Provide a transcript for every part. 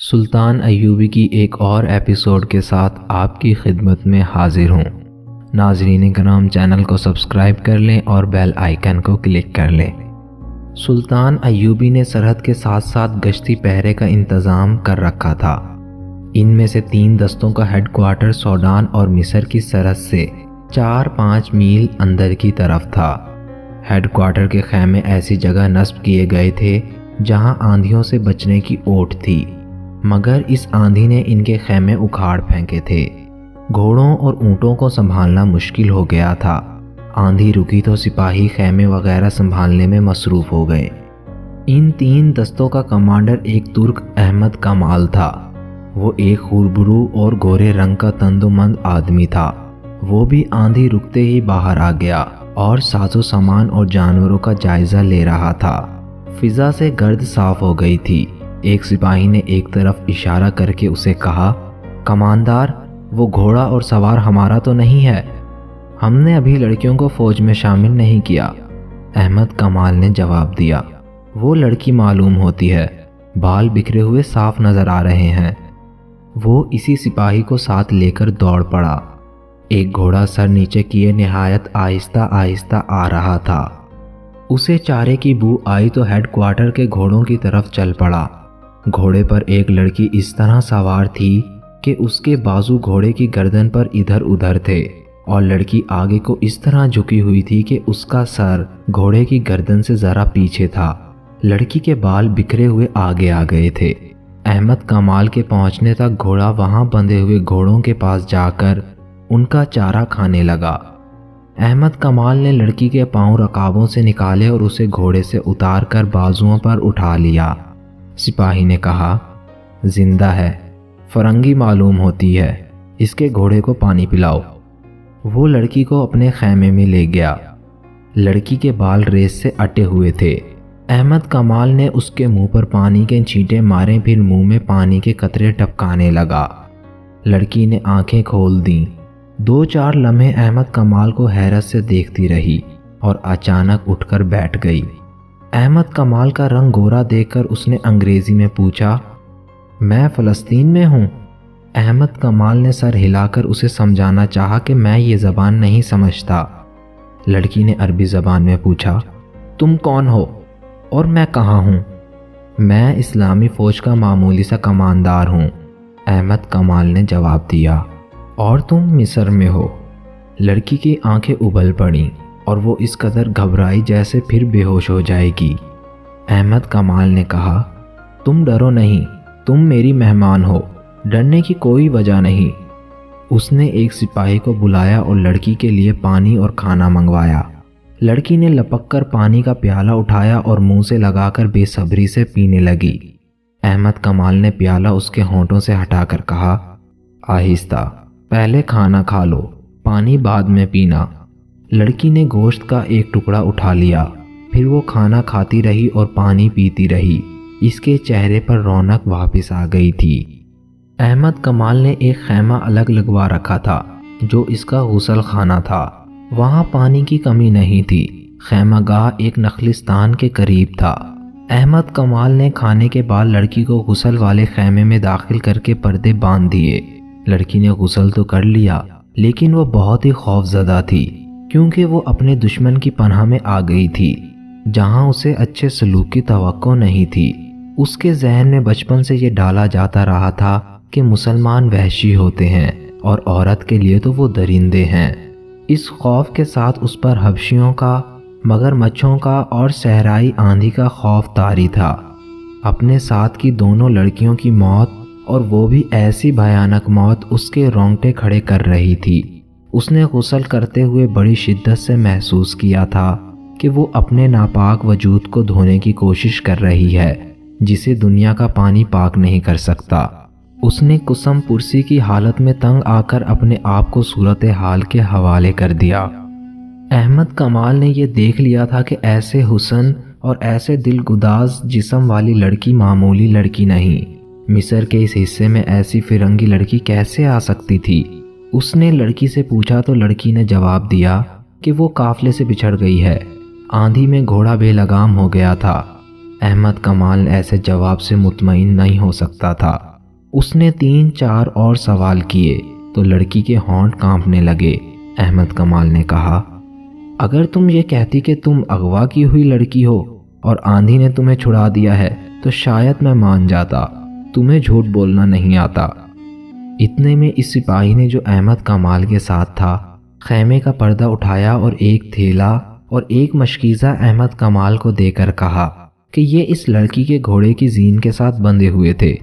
سلطان ایوبی کی ایک اور ایپیسوڈ کے ساتھ آپ کی خدمت میں حاضر ہوں۔ ناظرین کرام، چینل کو سبسکرائب کر لیں اور بیل آئیکن کو کلک کر لیں۔ سلطان ایوبی نے سرحد کے ساتھ ساتھ گشتی پہرے کا انتظام کر رکھا تھا۔ ان میں سے 3 دستوں کا ہیڈ کوارٹر سوڈان اور مصر کی سرحد سے 4-5 میل اندر کی طرف تھا۔ ہیڈ کوارٹر کے خیمے ایسی جگہ نصب کیے گئے تھے جہاں آندھیوں سے بچنے کی اوٹ تھی، مگر اس آندھی نے ان کے خیمے اکھاڑ پھینکے تھے۔ گھوڑوں اور اونٹوں کو سنبھالنا مشکل ہو گیا تھا۔ آندھی رکی تو سپاہی خیمے وغیرہ سنبھالنے میں مصروف ہو گئے۔ ان 3 دستوں کا کمانڈر ایک ترک احمد کمال تھا۔ وہ ایک خوبرو اور گورے رنگ کا تندمند آدمی تھا۔ وہ بھی آندھی رکتے ہی باہر آ گیا اور ساز و سامان اور جانوروں کا جائزہ لے رہا تھا۔ فضا سے گرد صاف ہو گئی تھی۔ ایک سپاہی نے ایک طرف اشارہ کر کے اسے کہا، کماندار، وہ گھوڑا اور سوار ہمارا تو نہیں ہے؟ ہم نے ابھی لڑکیوں کو فوج میں شامل نہیں کیا۔ احمد کمال نے جواب دیا، وہ لڑکی معلوم ہوتی ہے، بال بکھرے ہوئے صاف نظر آ رہے ہیں۔ وہ اسی سپاہی کو ساتھ لے کر دوڑ پڑا۔ ایک گھوڑا سر نیچے کیے نہایت آہستہ آہستہ آ رہا تھا۔ اسے چارے کی بو آئی تو ہیڈ کوارٹر کے گھوڑوں کی طرف چل پڑا۔ گھوڑے پر ایک لڑکی اس طرح سوار تھی کہ اس کے بازو گھوڑے کی گردن پر ادھر ادھر تھے اور لڑکی آگے کو اس طرح جھکی ہوئی تھی کہ اس کا سر گھوڑے کی گردن سے ذرا پیچھے تھا۔ لڑکی کے بال بکھرے ہوئے آگے آ گئے تھے۔ احمد کمال کے پہنچنے تک گھوڑا وہاں بندھے ہوئے گھوڑوں کے پاس جا کر ان کا چارہ کھانے لگا۔ احمد کمال نے لڑکی کے پاؤں رکابوں سے نکالے اور اسے گھوڑے سے اتار کر بازوؤں پر اٹھا لیا۔ سپاہی نے کہا، زندہ ہے، فرنگی معلوم ہوتی ہے، اس کے گھوڑے کو پانی پلاؤ۔ وہ لڑکی کو اپنے خیمے میں لے گیا۔ لڑکی کے بال ریس سے اٹے ہوئے تھے۔ احمد کمال نے اس کے منہ پر پانی کے چھینٹے مارے، پھر منہ میں پانی کے قطرے ٹپکانے لگا۔ لڑکی نے آنکھیں کھول دیں۔ 2-4 لمحے احمد کمال کو حیرت سے دیکھتی رہی اور اچانک اٹھ کر بیٹھ گئی۔ احمد کمال کا رنگ گورا دیکھ کر اس نے انگریزی میں پوچھا، میں فلسطین میں ہوں؟ احمد کمال نے سر ہلا کر اسے سمجھانا چاہا کہ میں یہ زبان نہیں سمجھتا۔ لڑکی نے عربی زبان میں پوچھا، تم کون ہو اور میں کہاں ہوں؟ میں اسلامی فوج کا معمولی سا کماندار ہوں، احمد کمال نے جواب دیا۔ اور تم مصر میں ہو؟ لڑکی کی آنکھیں ابل پڑیں اور وہ اس قدر گھبرائی جیسے پھر بے ہوش ہو جائے گی۔ احمد کمال نے کہا، تم ڈرو نہیں، تم میری مہمان ہو، ڈرنے کی کوئی وجہ نہیں۔ اس نے ایک سپاہی کو بلایا اور لڑکی کے لیے پانی اور کھانا منگوایا۔ لڑکی نے لپک کر پانی کا پیالہ اٹھایا اور منہ سے لگا کر بے صبری سے پینے لگی۔ احمد کمال نے پیالہ اس کے ہونٹوں سے ہٹا کر کہا، آہستہ، پہلے کھانا کھا لو، پانی بعد میں پینا۔ لڑکی نے گوشت کا ایک ٹکڑا اٹھا لیا، پھر وہ کھانا کھاتی رہی اور پانی پیتی رہی۔ اس کے چہرے پر رونق واپس آ گئی تھی۔ احمد کمال نے ایک خیمہ الگ لگوا رکھا تھا جو اس کا غسل خانہ تھا۔ وہاں پانی کی کمی نہیں تھی۔ خیمہ گاہ ایک نخلستان کے قریب تھا۔ احمد کمال نے کھانے کے بعد لڑکی کو غسل والے خیمے میں داخل کر کے پردے باندھ دیے۔ لڑکی نے غسل تو کر لیا، لیکن وہ بہت ہی خوف زدہ تھی، کیونکہ وہ اپنے دشمن کی پناہ میں آ گئی تھی جہاں اسے اچھے سلوک کی توقع نہیں تھی۔ اس کے ذہن میں بچپن سے یہ ڈالا جاتا رہا تھا کہ مسلمان وحشی ہوتے ہیں اور عورت کے لیے تو وہ درندے ہیں۔ اس خوف کے ساتھ اس پر حبشیوں کا، مگرمچھوں کا اور صحرائی آندھی کا خوف طاری تھا۔ اپنے ساتھ کی دونوں لڑکیوں کی موت، اور وہ بھی ایسی بھیانک موت، اس کے رونگٹے کھڑے کر رہی تھی۔ اس نے غسل کرتے ہوئے بڑی شدت سے محسوس کیا تھا کہ وہ اپنے ناپاک وجود کو دھونے کی کوشش کر رہی ہے جسے دنیا کا پانی پاک نہیں کر سکتا۔ اس نے قسم پرسی کی حالت میں تنگ آ کر اپنے آپ کو صورتحال کے حوالے کر دیا۔ احمد کمال نے یہ دیکھ لیا تھا کہ ایسے حسن اور ایسے دلگداز جسم والی لڑکی معمولی لڑکی نہیں۔ مصر کے اس حصے میں ایسی فرنگی لڑکی کیسے آ سکتی تھی؟ اس نے لڑکی سے پوچھا تو لڑکی نے جواب دیا کہ وہ قافلے سے بچھڑ گئی ہے، آندھی میں گھوڑا بے لگام ہو گیا تھا۔ احمد کمال ایسے جواب سے مطمئن نہیں ہو سکتا تھا۔ اس نے 3-4 اور سوال کیے تو لڑکی کے ہونٹ کانپنے لگے۔ احمد کمال نے کہا، اگر تم یہ کہتی کہ تم اغوا کی ہوئی لڑکی ہو اور آندھی نے تمہیں چھڑا دیا ہے تو شاید میں مان جاتا، تمہیں جھوٹ بولنا نہیں آتا۔ اتنے میں اس سپاہی نے جو احمد کمال کے ساتھ تھا خیمے کا پردہ اٹھایا اور ایک تھیلا اور ایک مشکیزہ احمد کمال کو دے کر کہا کہ یہ اس لڑکی کے گھوڑے کی زین کے ساتھ بندھے ہوئے تھے۔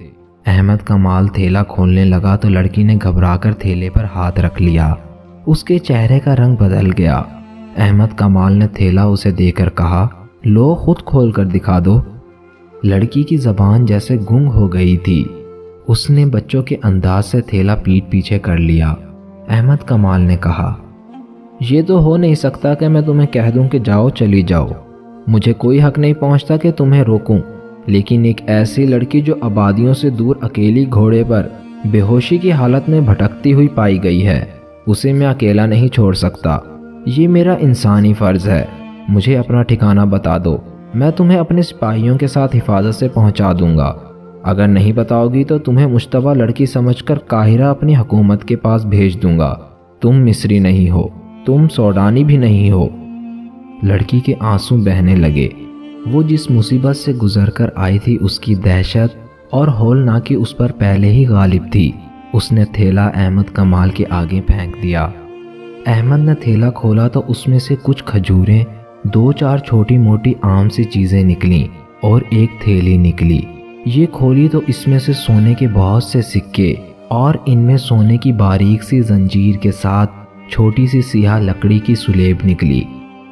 احمد کمال تھیلا کھولنے لگا تو لڑکی نے گھبرا کر تھیلے پر ہاتھ رکھ لیا۔ اس کے چہرے کا رنگ بدل گیا۔ احمد کمال نے تھیلا اسے دے کر کہا، لو خود کھول کر دکھا دو۔ لڑکی کی زبان جیسے گنگ ہو گئی تھی۔ اس نے بچوں کے انداز سے تھیلا پیٹھ پیچھے کر لیا۔ احمد کمال نے کہا، یہ تو ہو نہیں سکتا کہ میں تمہیں کہہ دوں کہ جاؤ چلی جاؤ۔ مجھے کوئی حق نہیں پہنچتا کہ تمہیں روکوں، لیکن ایک ایسی لڑکی جو آبادیوں سے دور اکیلی گھوڑے پر بے ہوشی کی حالت میں بھٹکتی ہوئی پائی گئی ہے، اسے میں اکیلا نہیں چھوڑ سکتا۔ یہ میرا انسانی فرض ہے۔ مجھے اپنا ٹھکانہ بتا دو، میں تمہیں اپنے سپاہیوں کے ساتھ حفاظت سے پہنچا دوں گا۔ اگر نہیں بتاؤ گی تو تمہیں مشتبہ لڑکی سمجھ کر قاہرہ اپنی حکومت کے پاس بھیج دوں گا۔ تم مصری نہیں ہو، تم سوڈانی بھی نہیں ہو۔ لڑکی کے آنسو بہنے لگے۔ وہ جس مصیبت سے گزر کر آئی تھی اس کی دہشت اور ہولناکی اس پر پہلے ہی غالب تھی۔ اس نے تھیلا احمد کمال کے آگے پھینک دیا۔ احمد نے تھیلا کھولا تو اس میں سے کچھ کھجوریں، 2-4 چھوٹی موٹی عام سی چیزیں نکلیں اور ایک تھیلی نکلی۔ یہ کھولی تو اس میں سے سونے کے بہت سے سکے اور ان میں سونے کی باریک سی زنجیر کے ساتھ چھوٹی سی سیاہ لکڑی کی سلیب نکلی۔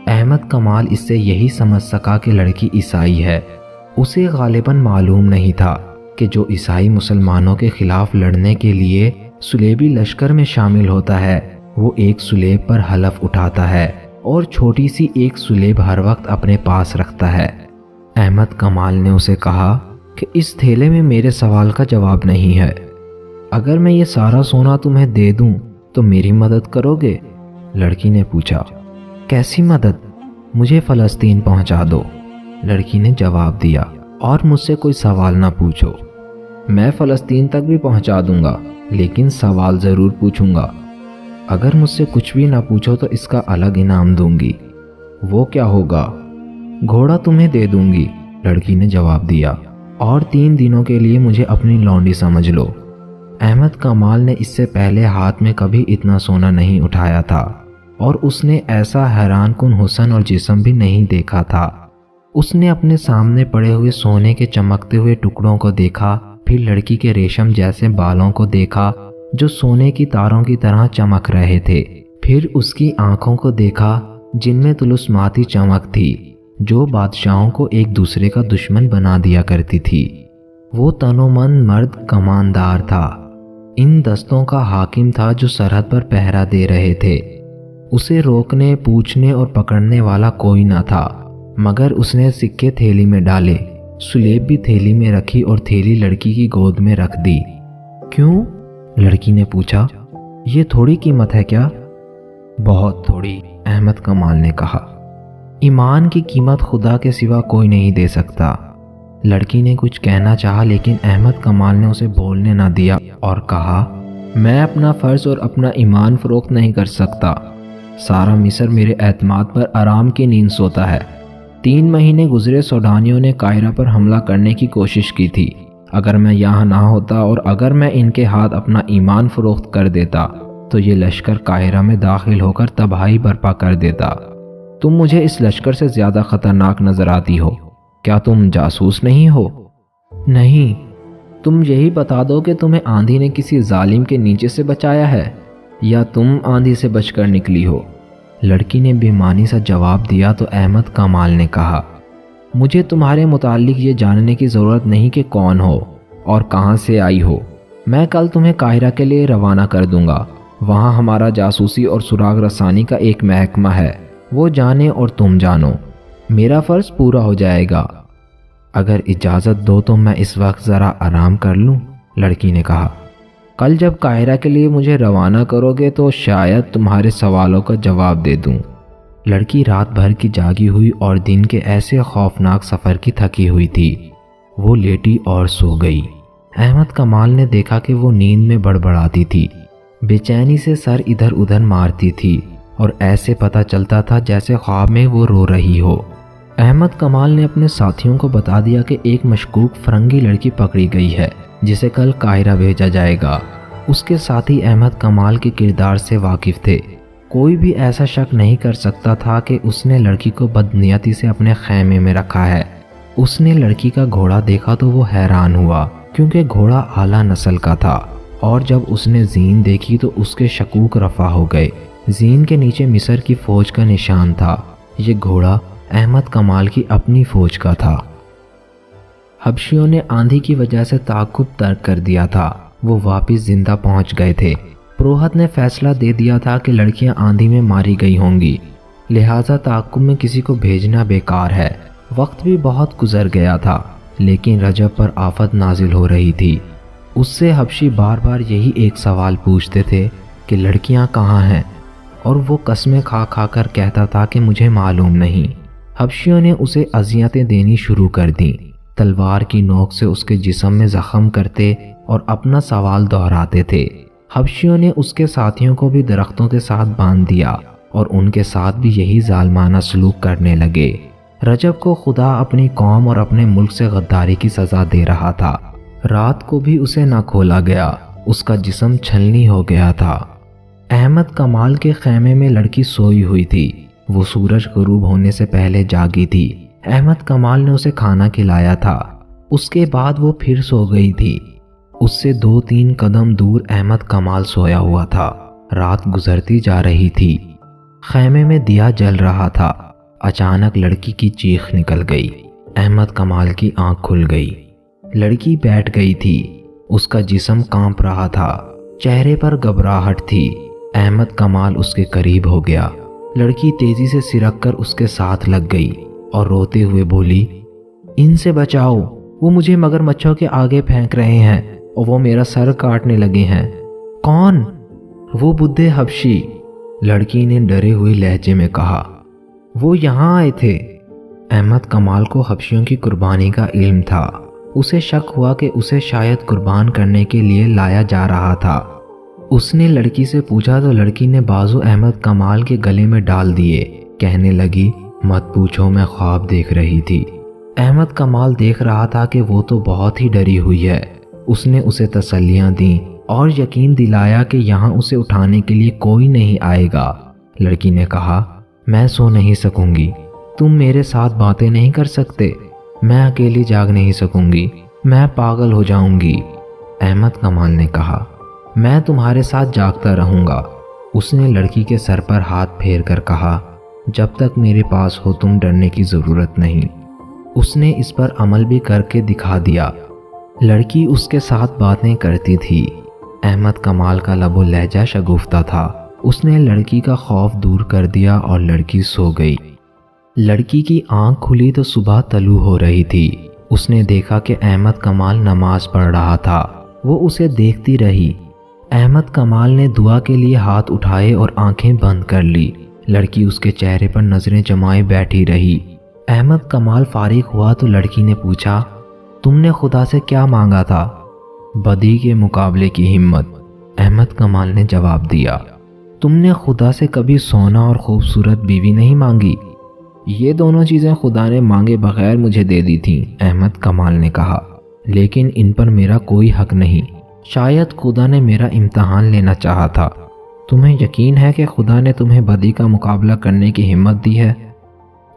احمد کمال اس سے یہی سمجھ سکا کہ لڑکی عیسائی ہے۔ اسے غالباً معلوم نہیں تھا کہ جو عیسائی مسلمانوں کے خلاف لڑنے کے لیے سلیبی لشکر میں شامل ہوتا ہے وہ ایک سلیب پر حلف اٹھاتا ہے اور چھوٹی سی ایک سلیب ہر وقت اپنے پاس رکھتا ہے۔ احمد کمال نے اسے کہا کہ اس تھیلے میں میرے سوال کا جواب نہیں ہے۔ اگر میں یہ سارا سونا تمہیں دے دوں تو میری مدد کرو گے؟ لڑکی نے پوچھا۔ کیسی مدد؟ مجھے فلسطین پہنچا دو، لڑکی نے جواب دیا، اور مجھ سے کوئی سوال نہ پوچھو۔ میں فلسطین تک بھی پہنچا دوں گا، لیکن سوال ضرور پوچھوں گا۔ اگر مجھ سے کچھ بھی نہ پوچھو تو اس کا الگ انعام دوں گی۔ وہ کیا ہوگا؟ گھوڑا تمہیں دے دوں گی، لڑکی نے جواب دیا، اور 3 دنوں کے لیے مجھے اپنی لونڈی سمجھ لو۔ احمد کمال نے اس سے پہلے ہاتھ میں کبھی اتنا سونا نہیں اٹھایا تھا اور اس نے ایسا حیران کن حسن اور جسم بھی نہیں دیکھا تھا۔ اس نے اپنے سامنے پڑے ہوئے سونے کے چمکتے ہوئے ٹکڑوں کو دیکھا، پھر لڑکی کے ریشم جیسے بالوں کو دیکھا جو سونے کی تاروں کی طرح چمک رہے تھے، پھر اس کی آنکھوں کو دیکھا جن میں طلسماتی چمک تھی جو بادشاہوں کو ایک دوسرے کا دشمن بنا دیا کرتی تھی۔ وہ تن و من مرد کماندار تھا، ان دستوں کا حاکم تھا جو سرحد پر پہرا دے رہے تھے۔ اسے روکنے، پوچھنے اور پکڑنے والا کوئی نہ تھا، مگر اس نے سکے تھیلی میں ڈالے، سلیب بھی تھیلی میں رکھی اور تھیلی لڑکی کی گود میں رکھ دی۔ کیوں؟ لڑکی نے پوچھا۔ یہ تھوڑی قیمت ہے کیا؟ بہت تھوڑی، احمد کمال نے کہا۔ ایمان کی قیمت خدا کے سوا کوئی نہیں دے سکتا۔ لڑکی نے کچھ کہنا چاہا لیکن احمد کمال نے اسے بولنے نہ دیا اور کہا، میں اپنا فرض اور اپنا ایمان فروخت نہیں کر سکتا۔ سارا مصر میرے اعتماد پر آرام کی نیند سوتا ہے۔ 3 مہینے گزرے، سوڈانیوں نے قاہرہ پر حملہ کرنے کی کوشش کی تھی۔ اگر میں یہاں نہ ہوتا اور اگر میں ان کے ہاتھ اپنا ایمان فروخت کر دیتا تو یہ لشکر قاہرہ میں داخل ہو کر تباہی برپا کر دیتا۔ تم مجھے اس لشکر سے زیادہ خطرناک نظر آتی ہو۔ کیا تم جاسوس نہیں ہو؟ نہیں، تم یہی بتا دو کہ تمہیں آندھی نے کسی ظالم کے نیچے سے بچایا ہے یا تم آندھی سے بچ کر نکلی ہو؟ لڑکی نے بے معنی سا جواب دیا تو احمد کمال نے کہا، مجھے تمہارے متعلق یہ جاننے کی ضرورت نہیں کہ کون ہو اور کہاں سے آئی ہو۔ میں کل تمہیں قاہرہ کے لیے روانہ کر دوں گا۔ وہاں ہمارا جاسوسی اور سراغ رسانی کا ایک محکمہ ہے، وہ جانے اور تم جانو۔ میرا فرض پورا ہو جائے گا۔ اگر اجازت دو تو میں اس وقت ذرا آرام کر لوں، لڑکی نے کہا۔ کل جب قاہرہ کے لیے مجھے روانہ کرو گے تو شاید تمہارے سوالوں کا جواب دے دوں۔ لڑکی رات بھر کی جاگی ہوئی اور دن کے ایسے خوفناک سفر کی تھکی ہوئی تھی۔ وہ لیٹی اور سو گئی۔ احمد کمال نے دیکھا کہ وہ نیند میں بڑبڑاتی تھی، بے چینی سے سر ادھر ادھر مارتی تھی اور ایسے پتہ چلتا تھا جیسے خواب میں وہ رو رہی ہو۔ احمد کمال نے اپنے ساتھیوں کو بتا دیا کہ ایک مشکوک فرنگی لڑکی پکڑی گئی ہے جسے کل قاہرہ بھیجا جائے گا۔ اس کے ساتھی احمد کمال کے کردار سے واقف تھے، کوئی بھی ایسا شک نہیں کر سکتا تھا کہ اس نے لڑکی کو بدنیتی سے اپنے خیمے میں رکھا ہے۔ اس نے لڑکی کا گھوڑا دیکھا تو وہ حیران ہوا کیونکہ گھوڑا اعلیٰ نسل کا تھا، اور جب اس نے زین دیکھی تو اس کے شکوک رفع ہو گئے۔ زین کے نیچے مصر کی فوج کا نشان تھا، یہ گھوڑا احمد کمال کی اپنی فوج کا تھا۔ حبشیوں نے آندھی کی وجہ سے تعاقب ترک کر دیا تھا، وہ واپس زندہ پہنچ گئے تھے۔ پروہت نے فیصلہ دے دیا تھا کہ لڑکیاں آندھی میں ماری گئی ہوں گی، لہٰذا تعاقب میں کسی کو بھیجنا بیکار ہے۔ وقت بھی بہت گزر گیا تھا، لیکن رجب پر آفت نازل ہو رہی تھی۔ اس سے حبشی بار بار یہی ایک سوال پوچھتے تھے کہ لڑکیاں کہاں ہیں، اور وہ قسمیں کھا کھا کر کہتا تھا کہ مجھے معلوم نہیں۔ حبشیوں نے اسے اذیتیں دینی شروع کر دیں، تلوار کی نوک سے اس کے جسم میں زخم کرتے اور اپنا سوال دہراتے تھے۔ حبشیوں نے اس کے ساتھیوں کو بھی درختوں کے ساتھ باندھ دیا اور ان کے ساتھ بھی یہی ظالمانہ سلوک کرنے لگے۔ رجب کو خدا اپنی قوم اور اپنے ملک سے غداری کی سزا دے رہا تھا۔ رات کو بھی اسے نہ کھولا گیا، اس کا جسم چھلنی ہو گیا تھا۔ احمد کمال کے خیمے میں لڑکی سوئی ہوئی تھی، وہ سورج غروب ہونے سے پہلے جاگی تھی۔ احمد کمال نے اسے کھانا کھلایا تھا، اس کے بعد وہ پھر سو گئی تھی۔ اس سے 2-3 قدم دور احمد کمال سویا ہوا تھا۔ رات گزرتی جا رہی تھی، خیمے میں دیا جل رہا تھا۔ اچانک لڑکی کی چیخ نکل گئی، احمد کمال کی آنکھ کھل گئی۔ لڑکی بیٹھ گئی تھی، اس کا جسم کانپ رہا تھا، چہرے پر گھبراہٹ تھی۔ احمد کمال اس کے قریب ہو گیا، لڑکی تیزی سے سرک کر اس کے ساتھ لگ گئی اور روتے ہوئے بولی، ان سے بچاؤ، وہ مجھے مگرمچھوں کے آگے پھینک رہے ہیں اور وہ میرا سر کاٹنے لگے ہیں۔ کون؟ وہ بڈھے حبشی، لڑکی نے ڈرے ہوئے لہجے میں کہا۔ وہ یہاں آئے تھے۔ احمد کمال کو حبشیوں کی قربانی کا علم تھا، اسے شک ہوا کہ اسے شاید قربان کرنے کے لیے لایا جا رہا تھا۔ اس نے لڑکی سے پوچھا تو لڑکی نے بازو احمد کمال کے گلے میں ڈال دیے، کہنے لگی، مت پوچھو، میں خواب دیکھ رہی تھی۔ احمد کمال دیکھ رہا تھا کہ وہ تو بہت ہی ڈری ہوئی ہے۔ اس نے اسے تسلیاں دیں اور یقین دلایا کہ یہاں اسے اٹھانے کے لیے کوئی نہیں آئے گا۔ لڑکی نے کہا، میں سو نہیں سکوں گی، تم میرے ساتھ باتیں نہیں کر سکتے، میں اکیلی جاگ نہیں سکوں گی، میں پاگل ہو جاؤں گی۔ احمد کمال نے کہا، میں تمہارے ساتھ جاگتا رہوں گا۔ اس نے لڑکی کے سر پر ہاتھ پھیر کر کہا، جب تک میرے پاس ہو تم ڈرنے کی ضرورت نہیں۔ اس نے اس پر عمل بھی کر کے دکھا دیا۔ لڑکی اس کے ساتھ باتیں کرتی تھی۔ احمد کمال کا لب و لہجہ شگفتہ تھا۔ اس نے لڑکی کا خوف دور کر دیا اور لڑکی سو گئی۔ لڑکی کی آنکھ کھلی تو صبح طلوع ہو رہی تھی۔ اس نے دیکھا کہ احمد کمال نماز پڑھ رہا تھا، وہ اسے دیکھتی رہی۔ احمد کمال نے دعا کے لیے ہاتھ اٹھائے اور آنکھیں بند کر لی۔ لڑکی اس کے چہرے پر نظریں جمائے بیٹھی رہی۔ احمد کمال فارغ ہوا تو لڑکی نے پوچھا، تم نے خدا سے کیا مانگا تھا؟ بدی کے مقابلے کی ہمت، احمد کمال نے جواب دیا۔ تم نے خدا سے کبھی سونا اور خوبصورت بیوی نہیں مانگی؟ یہ دونوں چیزیں خدا نے مانگے بغیر مجھے دے دی تھیں، احمد کمال نے کہا، لیکن ان پر میرا کوئی حق نہیں۔ شاید خدا نے میرا امتحان لینا چاہا تھا۔ تمہیں یقین ہے کہ خدا نے تمہیں بدی کا مقابلہ کرنے کی ہمت دی ہے؟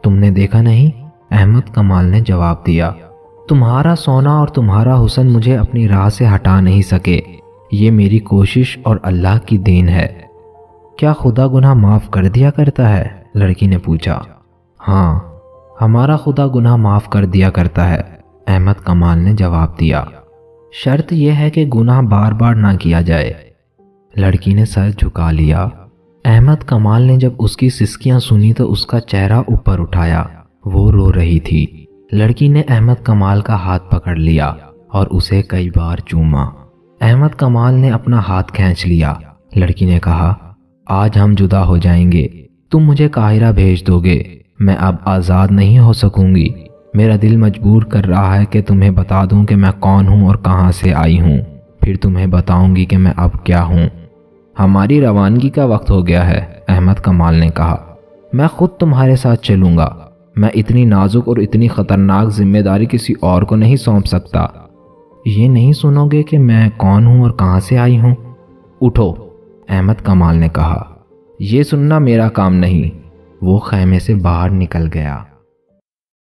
تم نے دیکھا نہیں، احمد کمال نے جواب دیا۔ تمہارا سونا اور تمہارا حسن مجھے اپنی راہ سے ہٹا نہیں سکے، یہ میری کوشش اور اللہ کی دین ہے۔ کیا خدا گناہ معاف کر دیا کرتا ہے؟ لڑکی نے پوچھا۔ ہاں، ہمارا خدا گناہ معاف کر دیا کرتا ہے، احمد کمال نے جواب دیا۔ شرط یہ ہے کہ گناہ بار بار نہ کیا جائے۔ لڑکی نے سر جھکا لیا۔ احمد کمال نے جب اس کی سسکیاں سنی تو اس کا چہرہ اوپر اٹھایا، وہ رو رہی تھی۔ لڑکی نے احمد کمال کا ہاتھ پکڑ لیا اور اسے کئی بار چوما۔ احمد کمال نے اپنا ہاتھ کھینچ لیا۔ لڑکی نے کہا، آج ہم جدا ہو جائیں گے، تم مجھے قاہرہ بھیج دو گے، میں اب آزاد نہیں ہو سکوں گی۔ میرا دل مجبور کر رہا ہے کہ تمہیں بتا دوں کہ میں کون ہوں اور کہاں سے آئی ہوں، پھر تمہیں بتاؤں گی کہ میں اب کیا ہوں۔ ہماری روانگی کا وقت ہو گیا ہے، احمد کمال نے کہا۔ میں خود تمہارے ساتھ چلوں گا۔ میں اتنی نازک اور اتنی خطرناک ذمہ داری کسی اور کو نہیں سونپ سکتا۔ یہ نہیں سنو گے کہ میں کون ہوں اور کہاں سے آئی ہوں؟ اٹھو، احمد کمال نے کہا۔ یہ سننا میرا کام نہیں۔ وہ خیمے سے باہر نکل گیا۔